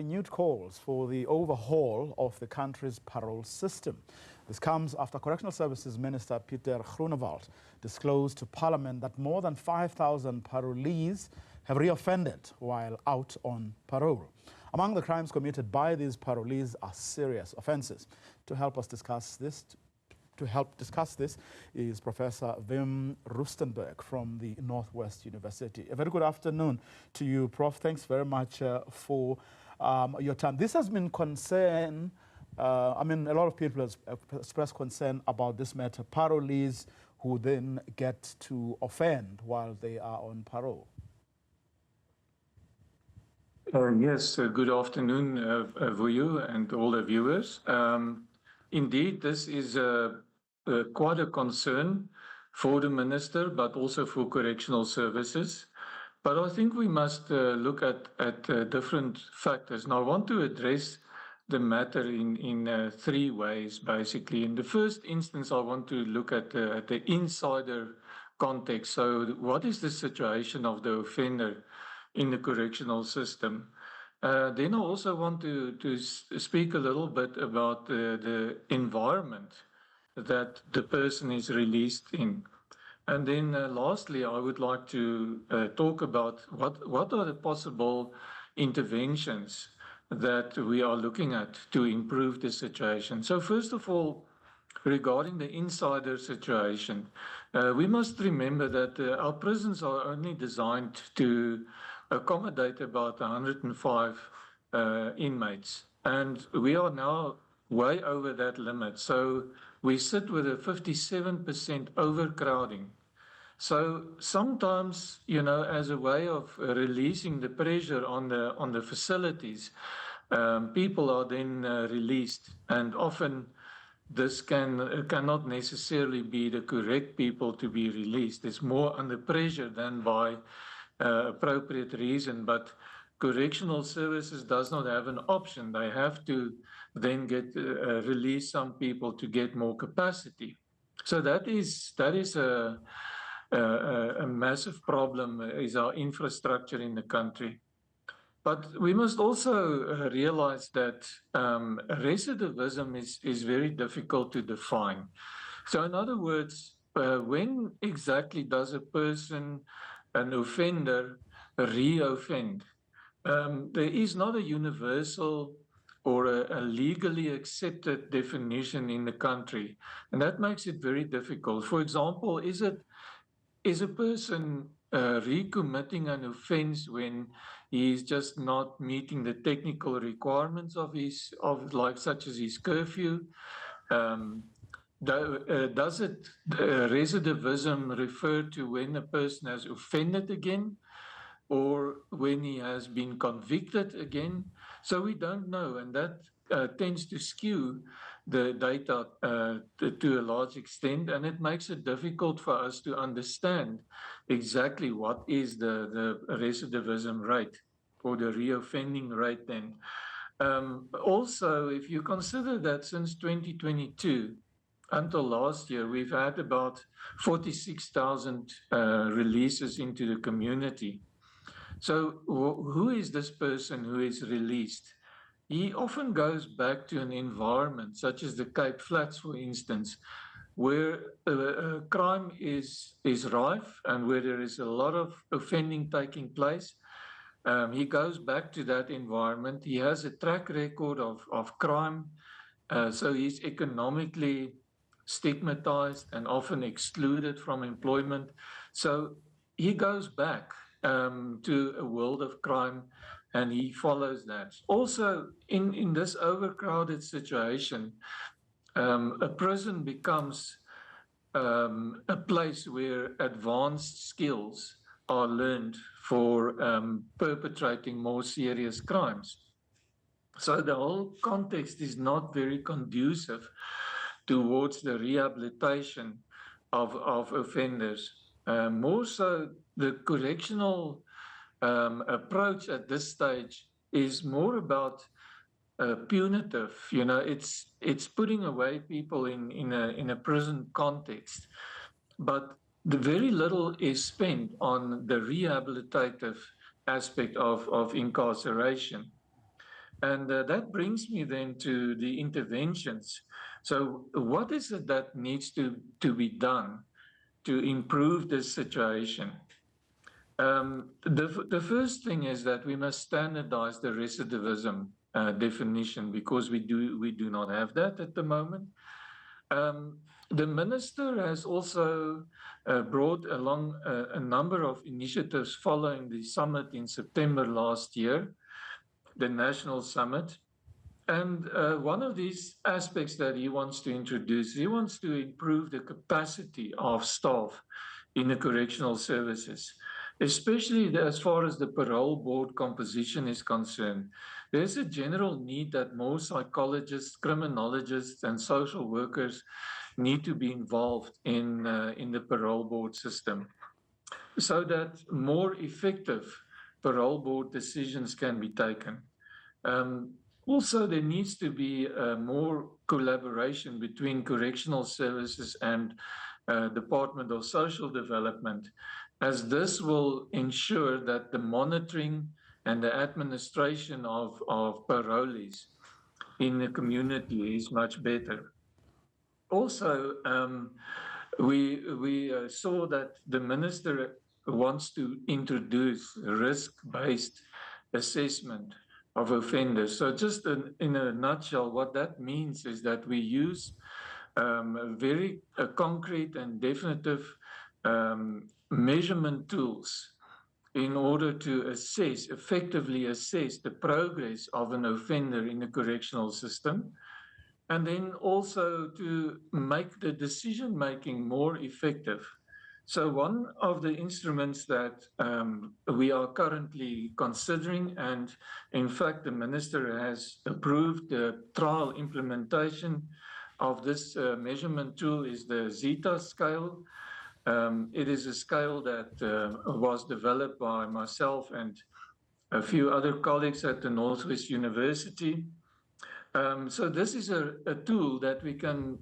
Renewed calls for the overhaul of the country's parole system. This comes after Correctional Services Minister Pieter Groenewald disclosed to Parliament that more than 5,000 parolees have reoffended while out on parole. Among the crimes committed by these parolees are serious offences. To help discuss this is Professor Wim Rustenburg from the Northwest University. A very good afternoon to you, Prof. Thanks very much for your time. This has been concern. A lot of people have expressed concern about this matter, parolees who then get to offend while they are on parole. Yes, good afternoon, Vuyo and all the viewers. Indeed, this is quite a concern for the Minister, but also for correctional services. But I think we must look at different factors. Now, I want to address the matter in three ways, basically. In the first instance, I want to look at the insider context. So what is the situation of the offender in the correctional system? Then I also want to speak a little bit about the environment that the person is released in. And then lastly, I would like to talk about what are the possible interventions that we are looking at to improve the situation. So first of all, regarding the insider situation, we must remember that our prisons are only designed to accommodate about 105 inmates. And we are now way over that limit. So we sit with a 57% overcrowding. So sometimes, as a way of releasing the pressure on the facilities, people are then released, and often this cannot necessarily be the correct people to be released. It's more under pressure than by appropriate reason, but correctional services does not have an option. They have to then release some people to get more capacity. So that is a massive problem, is our infrastructure in the country. But we must also realize that recidivism is very difficult to define. So in other words, when exactly does a person, an offender, re-offend? There is not a universal or a legally accepted definition in the country, and that makes it very difficult. For example, is a person recommitting an offense when he is just not meeting the technical requirements such as his curfew? Does recidivism refer to when a person has offended again, or when he has been convicted again? So we don't know, and that tends to skew the data to a large extent, and it makes it difficult for us to understand exactly what is the recidivism rate or the reoffending rate then. Also, if you consider that since 2022, until last year, we've had about 46,000 releases into the community. So who is this person who is released? He often goes back to an environment such as the Cape Flats, for instance, where crime is rife and where there is a lot of offending taking place. He goes back to that environment. He has a track record of crime, so he's economically stigmatized and often excluded from employment. So he goes back to a world of crime, and he follows that. Also, in this overcrowded situation, a prison becomes a place where advanced skills are learned for perpetrating more serious crimes. So the whole context is not very conducive towards the rehabilitation of offenders. More so, the correctional approach at this stage is more about punitive. It's putting away people in a prison context, but the very little is spent on the rehabilitative aspect of incarceration. And that brings me then to the interventions. So, what is it that needs to be done to improve this situation? The first thing is that we must standardize the recidivism definition because we do not have that at the moment. Um, the minister has also brought along a number of initiatives following the summit in September last year, the national summit. And one of these aspects that he wants to introduce, he wants to improve the capacity of staff in the correctional services, especially as far as the parole board composition is concerned. There's a general need that more psychologists, criminologists, and social workers need to be involved in the parole board system so that more effective parole board decisions can be taken. Um, Also, there needs to be more collaboration between correctional services and Department of Social Development, as this will ensure that the monitoring and the administration of parolees in the community is much better. Also, we saw that the minister wants to introduce risk-based assessment of offenders. So, just in a nutshell, what that means is that we use very concrete and definitive measurement tools in order to effectively assess the progress of an offender in the correctional system, and then also to make the decision making more effective. So, one of the instruments that we are currently considering, and in fact, the minister has approved the trial implementation of this measurement tool, is the Zeta scale. It is a scale that was developed by myself and a few other colleagues at the Northwest University. So this is a tool that we can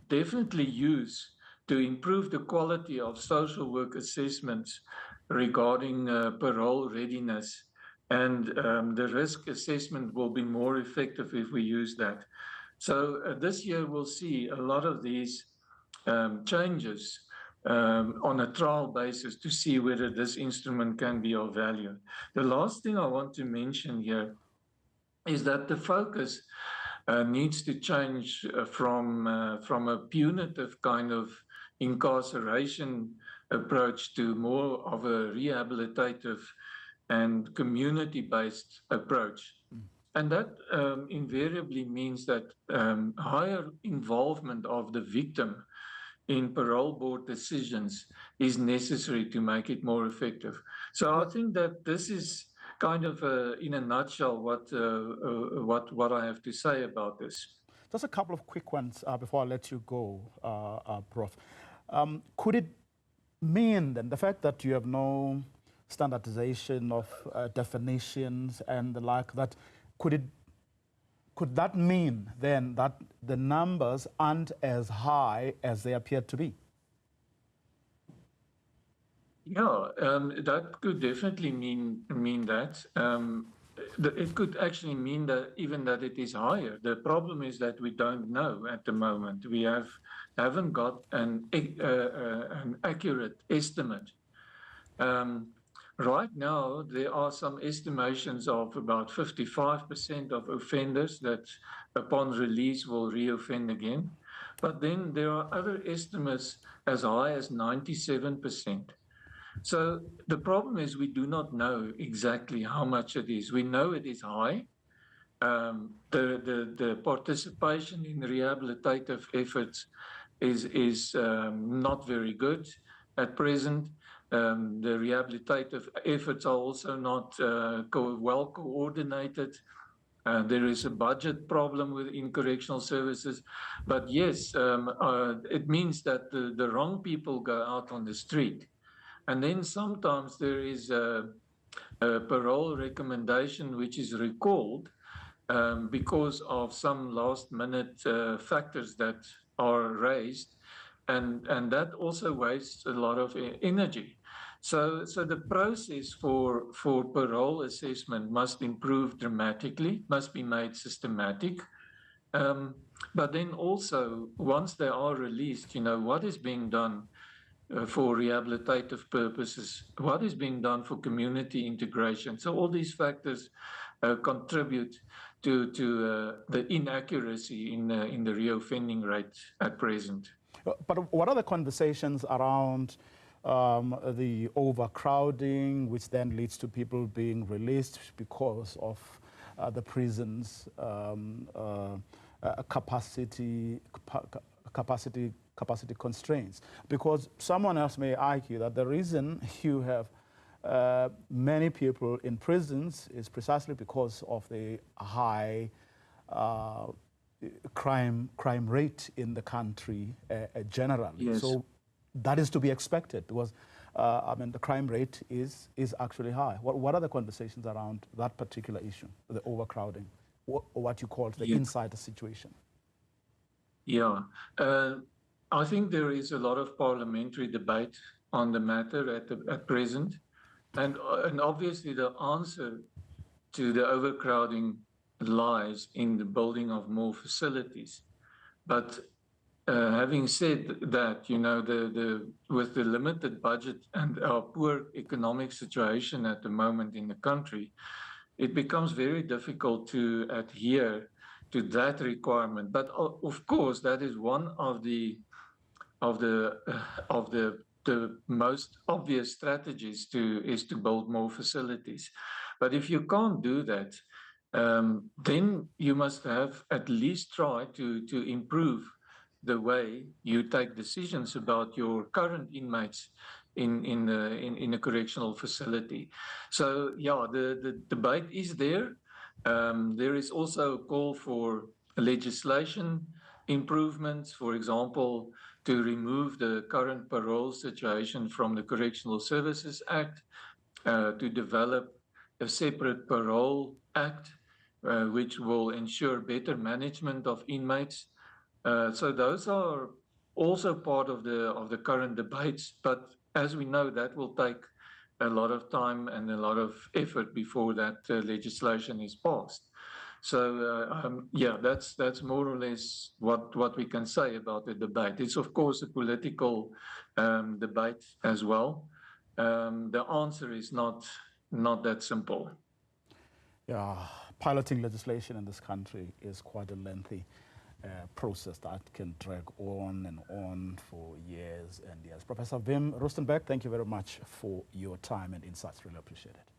definitely use to improve the quality of social work assessments regarding parole readiness. And the risk assessment will be more effective if we use that. So this year we'll see a lot of these changes on a trial basis to see whether this instrument can be of value. The last thing I want to mention here is that the focus needs to change from a punitive kind of incarceration approach to more of a rehabilitative and community-based approach. And that invariably means that higher involvement of the victim in parole board decisions is necessary to make it more effective. So I think that this is kind of, in a nutshell, what I have to say about this. Just a couple of quick ones before I let you go, Prof. Could it mean then the fact that you have no standardization of definitions and the like, that could that mean then that the numbers aren't as high as they appear to be? Yeah, that could definitely mean that. It could actually mean that even that it is higher. The problem is that we don't know at the moment. We haven't got an accurate estimate. Right now, there are some estimations of about 55% of offenders that upon release will reoffend again. But then there are other estimates as high as 97%. So the problem is we do not know exactly how much it is. We know it is high. The participation in rehabilitative efforts is not very good at present. The rehabilitative efforts are also not well coordinated. There is a budget problem within correctional services. But yes, it means that the wrong people go out on the street. And then sometimes there is a parole recommendation which is recalled because of some last-minute factors that are raised, and that also wastes a lot of energy. So the process for parole assessment must improve dramatically, must be made systematic. Um, but then also, once they are released, what is being done for rehabilitative purposes, what is being done for community integration. So all these factors contribute to the inaccuracy in the reoffending rate at present. But what are the conversations around the overcrowding, which then leads to people being released because of the prison's capacity constraints? Because someone else may argue that the reason you have many people in prisons is precisely because of the high crime rate in the country generally. Yes. So that is to be expected because I mean the crime rate is actually high. What are the conversations around that particular issue, the overcrowding, or what you call the insider situation? Yeah, I think there is a lot of parliamentary debate on the matter at present, and obviously the answer to the overcrowding lies in the building of more facilities. But having said that, with the limited budget and our poor economic situation at the moment in the country, it becomes very difficult to adhere to that requirement. But of course, that is one of the most obvious strategies is to build more facilities. But if you can't do that, then you must have at least try to improve the way you take decisions about your current inmates in a correctional facility. So yeah, the debate is there. There is also a call for legislation improvements, for example, to remove the current parole situation from the Correctional Services Act, to develop a separate parole act, which will ensure better management of inmates. So those are also part of the current debates, but as we know, that will take a lot of time and a lot of effort before that legislation is passed. So yeah, that's more or less what we can say about the debate. It's of course a political debate as well. The answer is not that simple. Yeah, piloting legislation in this country is quite a lengthy process that can drag on and on for years and years. Professor Wim Rustenburg, thank you very much for your time and insights. Really appreciate it.